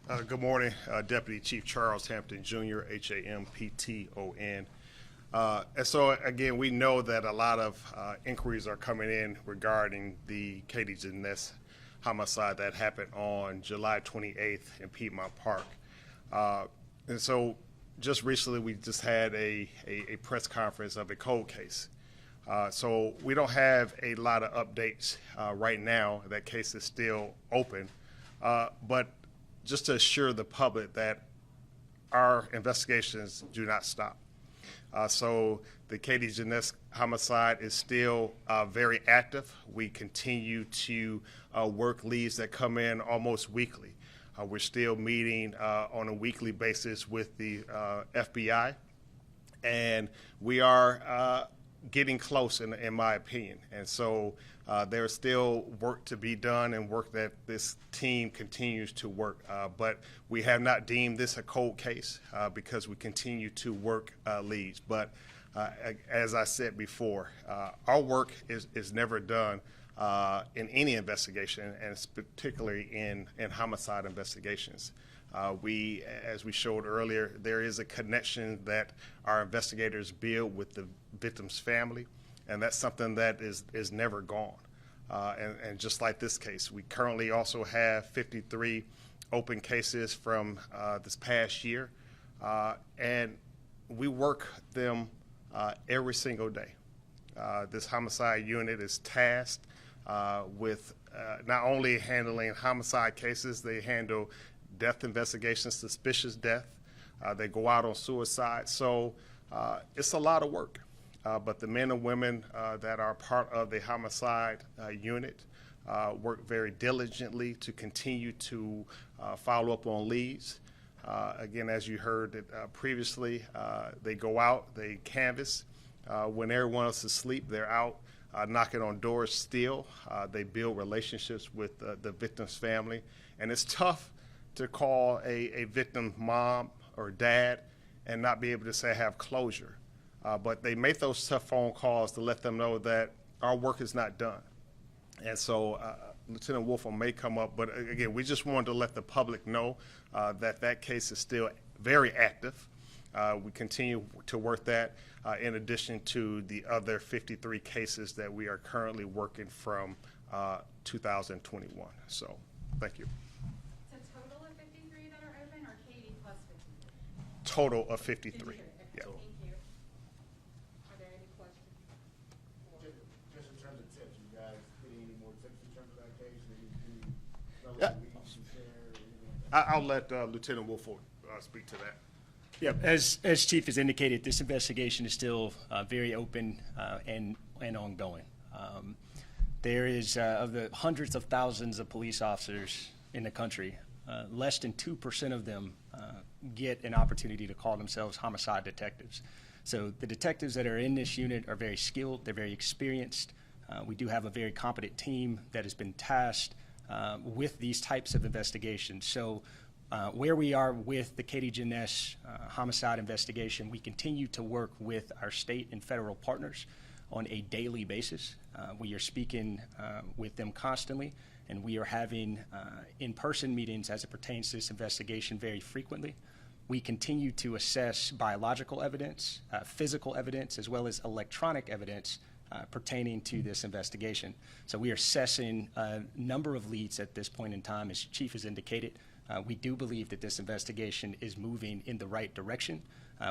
Good morning, Deputy Chief Charles Hampton Jr., Hampton. And so, again, we know that a lot of inquiries are coming in regarding the Katie Janness homicide that happened on July 28th in Piedmont Park. And so, just recently, we just had a press conference of a cold case. So we don't have a lot of updates right now. That case is still open. But just to assure the public that our investigations do not stop. So the Katie Janness homicide is still very active. We continue to work leads that come in almost weekly. We're still meeting on a weekly basis with the FBI, and we are getting close, in my opinion. And so there's still work to be done and work that this team continues to work. But we have not deemed this a cold case because we continue to work leads. But as I said before, our work is never done in any investigation, and it's particularly in homicide investigations. As we showed earlier, there is a connection that our investigators build with the victim's family, and that's something that is never gone. And just like this case, we currently also have 53 open cases from this past year, and we work them every single day. This homicide unit is tasked with not only handling homicide cases, they handle death investigations, suspicious death. They go out on suicide. So it's a lot of work. But the men and women that are part of the homicide unit work very diligently to continue to follow up on leads. Again, as you heard previously, they go out, they canvass. When everyone else is asleep, they're out knocking on doors still. They build relationships with the victim's family. And it's tough to call a victim mom or dad and not be able to say I have closure. But they make those tough phone calls to let them know that our work is not done. And so Lieutenant Wolf may come up, but again, we just wanted to let the public know that case is still very active. We continue to work that in addition to the other 53 cases that we are currently working from 2021. So thank you. Total of 53. Yeah. Thank you. Are there any questions? Just in terms of tips, you guys getting any more tips in terms of that case? I'll let Lieutenant Wolford speak to that. Yep, as Chief has indicated, this investigation is still very open and ongoing. There is, of the hundreds of thousands of police officers in the country, less than 2% of them get an opportunity to call themselves homicide detectives. So the detectives that are in this unit are very skilled, they're very experienced. We do have a very competent team that has been tasked with these types of investigations. So where we are with the Katie Janness homicide investigation, we continue to work with our state and federal partners on a daily basis. We are speaking with them constantly, and we are having in-person meetings as it pertains to this investigation very frequently. We continue to assess biological evidence, physical evidence, as well as electronic evidence pertaining to this investigation. So we are assessing a number of leads at this point in time, as Chief has indicated. We do believe that this investigation is moving in the right direction.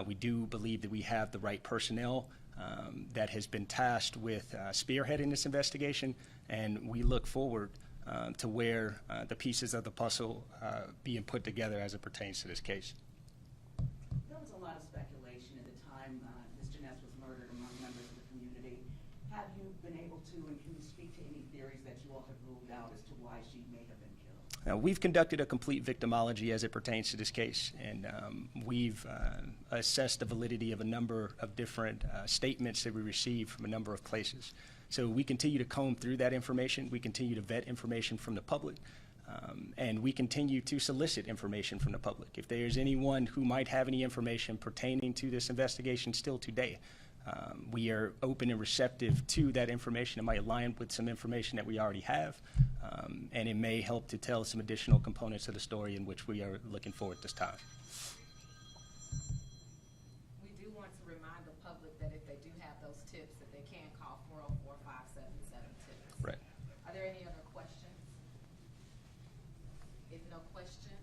We do believe that we have the right personnel that has been tasked with spearheading this investigation, and we look forward to where the pieces of the puzzle being put together as it pertains to this case. There was a lot of speculation at the time Ms. Janness was murdered among members of the community. Have you been able to, and can you speak to any theories that you all have ruled out as to why she may have been killed? We've conducted a complete victimology as it pertains to this case, and we've assessed the validity of a number of different statements that we received from a number of places. So we continue to comb through that information. We continue to vet information from the public, and we continue to solicit information from the public. If there's anyone who might have any information pertaining to this investigation still today, We are open and receptive to that information. It might align with some information that we already have, and it may help to tell some additional components of the story in which we are looking for at this time. We do want to remind the public that if they do have those tips, that they can call 404-577-TIPS. Right. Are there any other questions? If no questions,